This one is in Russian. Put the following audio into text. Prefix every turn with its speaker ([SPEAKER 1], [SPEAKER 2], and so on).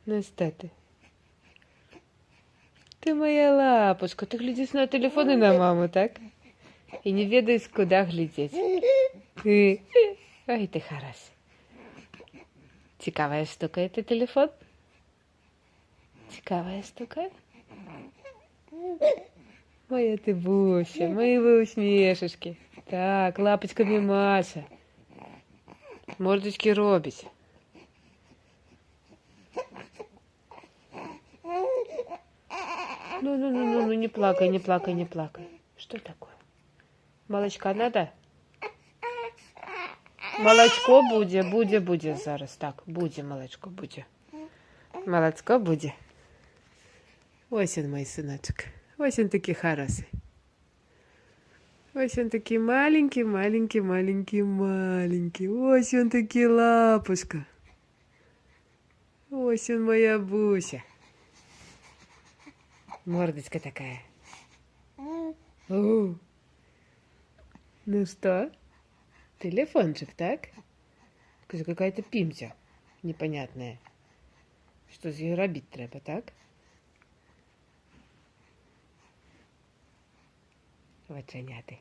[SPEAKER 1] Ну что ты? Ты моя лапушка. Ты глядишь на телефон и на маму, так? И не ведаешь, куда глядеть. Ой, ты хороший. Цікавая штука это телефон? Цікавая штука? Моя ты Буся, мои вы усмешечки. Так, лапочками Маша. Мордочки робить. Ну, не плакай, не плакай, не плакай. Что такое? Молочка надо? Молочко буде зараз. Так, буде молочко, буде. Молочко буде. Ось он мой сыночек. Ось он такий хороший. Ось он такий маленький, маленький, маленький, маленький. Ось он такий лапушка. Ось он моя Буся. Мордочка такая. Ну что? Телефончик, так? Скажи, какая-то пимся непонятная. Что з її робити треба, так? Оченяти.